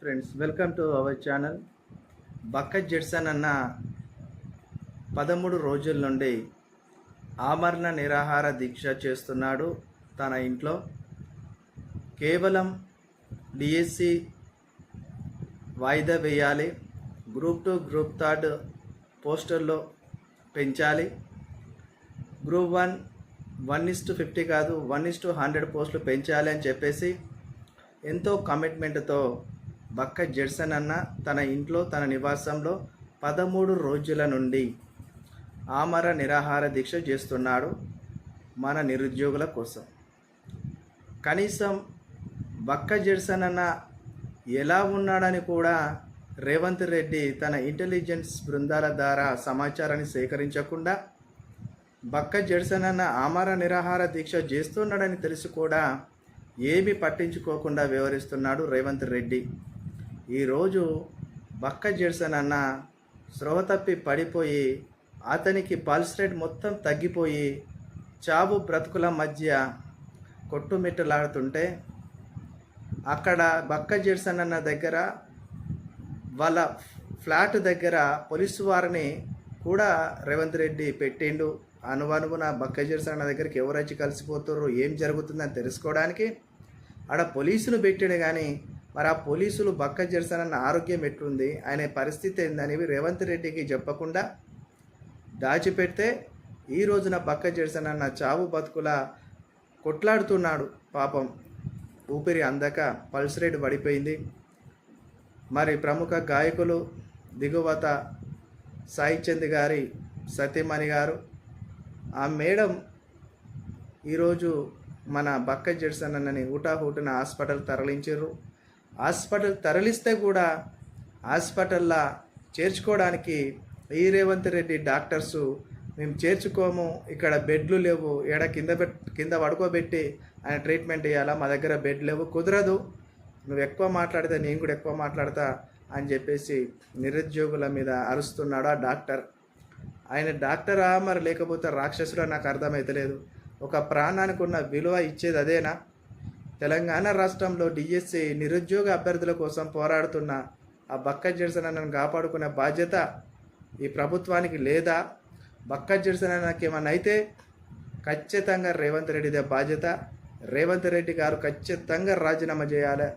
Friends, welcome to our channel. బక్క జెడ్సన్ అన్న 13 రోజుల నుండి ఆమరణ నిరాహార దీక్ష చేస్తున్నాడు తన ఇంట్లో. కేవలం డిఎస్సి వాయిదా వేయాలి, గ్రూప్ 2 గ్రూప్ 3 పోస్టర్లో పెంచాలి, గ్రూప్ 1 1:50 కాదు 1:100 పోస్టులు పెంచాలి అని చెప్పేసి ఎంతో కమిట్మెంట్తో బక్క జెడ్సన్ అన్న తన ఇంట్లో తన నివాసంలో 13 రోజుల నుండి ఆమర నిరాహార దీక్ష చేస్తున్నాడు మన నిరుద్యోగుల కోసం. కనీసం బక్క జెడ్సన్ అన్న ఎలా ఉన్నాడని కూడా రేవంత్ రెడ్డి తన ఇంటెలిజెన్స్ బృందాల ద్వారా సమాచారాన్ని సేకరించకుండా బక్క జెడ్సన్ అన్న ఆమర నిరాహార దీక్ష చేస్తున్నాడని తెలిసి కూడా ఏమీ పట్టించుకోకుండా వ్యవహరిస్తున్నాడు రేవంత్ రెడ్డి. ఈరోజు బక్క జెడ్సన్ అన్న స్పృహ తప్పి పడిపోయి అతనికి పల్స్ రేట్ మొత్తం తగ్గిపోయి చావు బ్రతుకుల మధ్య కొట్టుమిట్టలాడుతుంటే అక్కడ బక్క జెడ్సన్ అన్న దగ్గర వాళ్ళ ఫ్లాట్ దగ్గర పోలీసు వారిని కూడా రేవంత్ రెడ్డి పెట్టిండు. అనువనుగున బక్క జెడ్సన్ అన్న దగ్గరికి ఎవరు వచ్చి కలిసిపోతారో ఏం జరుగుతుందని తెలుసుకోవడానికి ఆడ పోలీసులు పెట్టాడు. కానీ మరి ఆ పోలీసులు బక్క జెడ్సన్ అన్న ఆరోగ్యం ఎట్లుంది, ఆయన పరిస్థితి ఏందనేవి రేవంత్ రెడ్డికి చెప్పకుండా దాచిపెడితే ఈ రోజున బక్క జెడ్సన్ అన్న చావు బతుకుల కొట్లాడుతున్నాడు. పాపం ఊపిరి అందక పల్స్ రేట్ పడిపోయింది. మరి ప్రముఖ గాయకులు దిగువత సాయి చంద్ గారి సతీమణి గారు ఆ మేడం ఈరోజు మన బక్క జెడ్సన్ అన్నని హుటాహుటిన హాస్పిటల్ తరలించారు. హాస్పిటల్ తరలిస్తే కూడా హాస్పిటల్లో చేర్చుకోవడానికి ఈ రేవంత్ రెడ్డి డాక్టర్సు మేము చేర్చుకోము, ఇక్కడ బెడ్లు లేవు, కింద పడుకోబెట్టి ఆయన ట్రీట్మెంట్ ఇవ్వాలా, మా దగ్గర బెడ్ లేవు, కుదరదు, నువ్వు ఎక్కువ మాట్లాడితే నేను కూడా ఎక్కువ మాట్లాడతా అని చెప్పేసి నిరుద్యోగుల మీద అరుస్తున్నాడు ఆ డాక్టర్. ఆయన డాక్టరా మరి లేకపోతే రాక్షసుడా నాకు అర్థమవుతలేదు. ఒక ప్రాణానికి ఉన్న విలువ ఇచ్చేది అదేనా? తెలంగాణ రాష్ట్రంలో డిఎస్సి నిరుద్యోగ అభ్యర్థుల కోసం పోరాడుతున్న ఆ బక్క జెడ్సన్ అన్నను కాపాడుకునే బాధ్యత ఈ ప్రభుత్వానికి లేదా? బక్క జెడ్సన్ అన్నకి ఏమన్నా అయితే ఖచ్చితంగా రేవంత్ రెడ్డిదే బాధ్యత. రేవంత్ రెడ్డి గారు ఖచ్చితంగా రాజీనామా చేయాలి,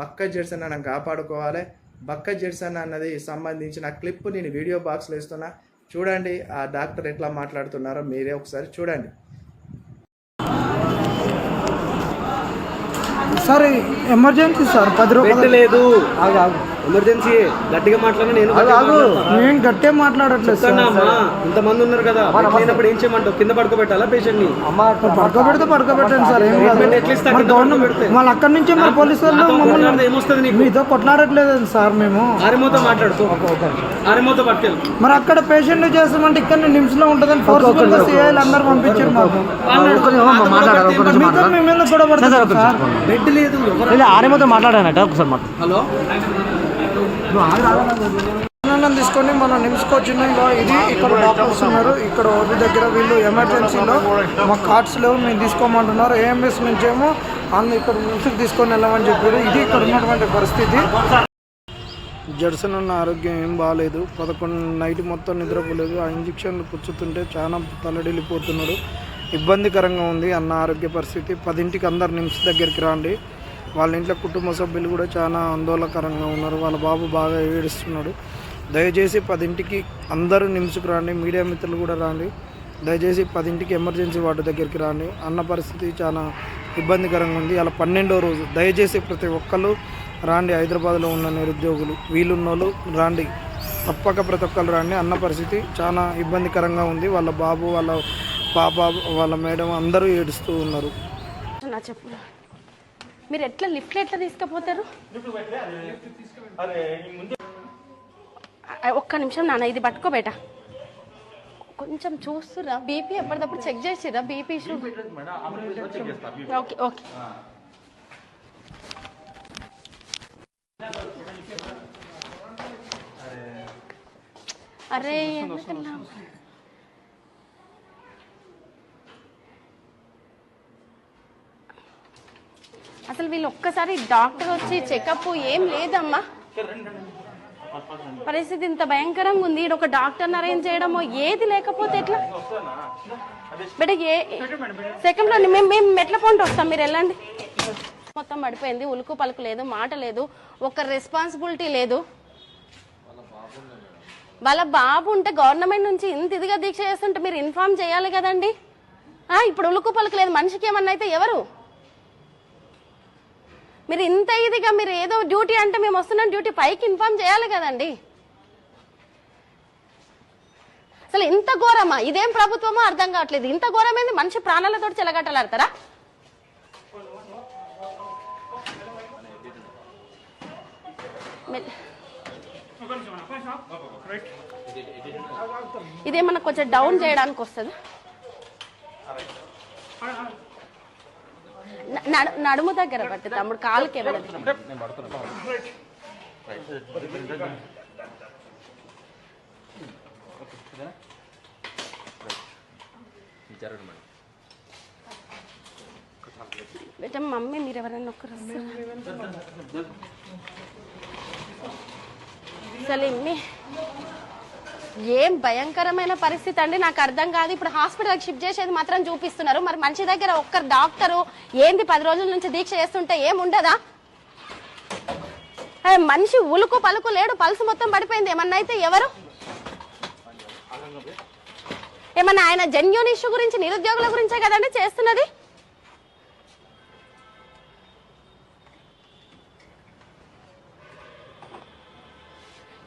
బక్క జెడ్సన్ అన్నను కాపాడుకోవాలి. బక్క జెడ్సన్ అన్నది సంబంధించిన క్లిప్ నేను వీడియో బాక్స్లో ఇస్తున్నా, చూడండి. ఆ డాక్టర్ ఎట్లా మాట్లాడుతున్నారో మీరే ఒకసారి చూడండి. సార్ ఎమర్జెన్సీ సార్ 10 రూపాయలు లేదు. ఎమర్జెన్సీ గట్టిగా మాట్లాడినా నేను నేను గట్టిగా మాట్లాడట్లేదు సార్. ఇంతమంది ఉన్నారు కదా, లేనప్పుడు ఏం చేయమంటావు? కింద పడుకోబెట్టాలా పేషెంట్ ని? పడుకోబెట్టండి సార్. మళ్ళీ అక్కడి నుంచి మన పోలీసు వాళ్ళు మమ్మల్ని ఏమొస్తుంది మీతో కొట్లాడట్లేదు సార్. మేము ఆరిమోతో మాట్లాడుతూ ఆరిమోతో పట్టుకెళ్ళి మరి అక్కడ పేషెంట్ చేస్తామంటే ఇక్కడ నిమ్స్ లో ఉంటుందని ఫోర్స్ఫుల్ గా సీఐలు అందరూ పంపించారు మాకు. మీతో మేము ఎందుకు గొడవ పడతాం సార్? బెడ్ లేదు, ఆరేమోతో మాట్లాడానట ఒకసారి మాట. హలో తీసుకొని మనం నిమ్స్కి వచ్చినాక ఇది ఇక్కడ డాక్టర్స్ ఉన్నారు, ఇక్కడ ఓపీ దగ్గర వీళ్ళు ఎమర్జెన్సీలో మా కార్డ్స్ లేవు మేము తీసుకోమంటున్నారు. ఏఎంఎస్ నుంచి ఏమో ఇక్కడ నిమ్స్కి తీసుకొని వెళ్ళమని చెప్పారు. ఇది ఇక్కడ ఉన్నటువంటి పరిస్థితి. జెడ్సన్ ఉన్న ఆరోగ్యం ఏం బాగాలేదు. 11 నైట్ మొత్తం నిద్రపోలేదు. ఆ ఇంజక్షన్లు పుచ్చుతుంటే చాలా తలడిల్లిపోతున్నాడు. ఇబ్బందికరంగా ఉంది అన్న ఆరోగ్య పరిస్థితి. 10ంటికి అందరు నిమ్స్ దగ్గరికి రండి. వాళ్ళ ఇంట్లో కుటుంబ సభ్యులు కూడా చాలా ఆందోళనకరంగా ఉన్నారు. వాళ్ళ బాబు బాగా ఏడుస్తున్నాడు. దయచేసి 10ంటికి అందరూ నిమ్స్కి రండి. మీడియా మిత్రులు కూడా రండి. దయచేసి 10ంటికి ఎమర్జెన్సీ వార్డు దగ్గరికి రండి. అన్న పరిస్థితి చాలా ఇబ్బందికరంగా ఉంది. అలా 12వ రోజు దయచేసి ప్రతి ఒక్కళ్ళు రండి. హైదరాబాద్లో ఉన్న నిరుద్యోగులు వీళ్ళున్నోళ్ళు రండి, తప్పక ప్రతి ఒక్కరు రండి. అన్న పరిస్థితి చాలా ఇబ్బందికరంగా ఉంది. వాళ్ళ బాబు, వాళ్ళ పాప, వాళ్ళ మేడం అందరూ ఏడుస్తూ ఉన్నారు. చెప్పు, మీరు ఎట్లా లిఫ్ట్లో ఎట్లా తీసుకుపోతారు? ఒక్క నిమిషం నాన్న, ఇది పట్టుకోబేట. కొంచెం చూస్తురా, బీపీ ఎప్పటికప్పుడు చెక్ చేసిరా? BP issue okay okay. అరే అసలు అసలు వీళ్ళు ఒక్కసారి డాక్టర్ వచ్చి చెకప్ ఏం లేదమ్మా. పరిస్థితి ఇంత భయంకరంగా ఉంది. ఈడ ఒక డాక్టర్ని అరేంజ్ చేయడమో ఏది లేకపోతే ఎట్లా బేట? సెకండ్ లో మేము మెట్ల పోంటి వస్తాం, మీరు వెళ్ళండి. మొత్తం పడిపోయింది, ఉలుకు పలుకు లేదు, మాట లేదు, ఒక రెస్పాన్సిబిలిటీ లేదు. వాళ్ళ బాబు ఉంటే గవర్నమెంట్ నుంచి ఇంత ఇదిగా దీక్ష చేస్తుంటే మీరు ఇన్ఫార్మ్ చేయాలి కదండి. ఇప్పుడు ఉలుకు పలుకు లేదు, మనిషికి ఏమన్నా అయితే ఎవరు? మీరు ఇంత ఇదిగా మీరు ఏదో డ్యూటీ అంటే మేము వస్తున్నాం డ్యూటీ పైకి ఇన్ఫార్మ్ చేయాలి కదండి. అసలు ఇంత ఘోరమా? ఇదేం ప్రభుత్వమో అర్థం కావట్లేదు. ఇంత ఘోరమైంది, మనిషి ప్రాణాలతో చెలగట్టలాడతారా? ఇదేమన్నా కొంచెం డౌన్ చేయడానికి వస్తుంది. నడుము దగ్గర పట్టి తమ్ముడు, కాలుకి వెళ్ళదు. బేట మమ్మీ మీరు ఎవరైనా ఒక్కరు అసలు ఏం భయంకరమైన పరిస్థితి అండి, నాకు అర్థం కాదు. ఇప్పుడు హాస్పిటల్కి షిఫ్ట్ చేసేది మాత్రం చూపిస్తున్నారు, మరి మనిషి దగ్గర ఒక్కరు డాక్టరు ఏంది 10 రోజుల నుంచి దీక్ష చేస్తుంటే ఏముండదా? మనిషి ఉలుకు పలుకు లేడు, పల్సు మొత్తం పడిపోయింది. ఏమన్నా అయితే ఎవరు? ఏమన్నా ఆయన జెన్యూన్ ఇష్యూ గురించి, నిరుద్యోగుల గురించే కదండి చేస్తున్నది.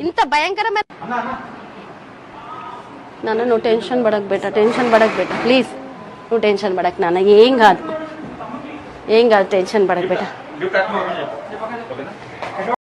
ఇంత భయంకరమైన నాన్న, నువ్వు టెన్షన్ పడకు బేట, టెన్షన్ పడకు బేట, ప్లీజ్ నువ్వు టెన్షన్ పడకు నాన్న, ఏం కాదు, ఏం కాదు, టెన్షన్ పడకు బేట.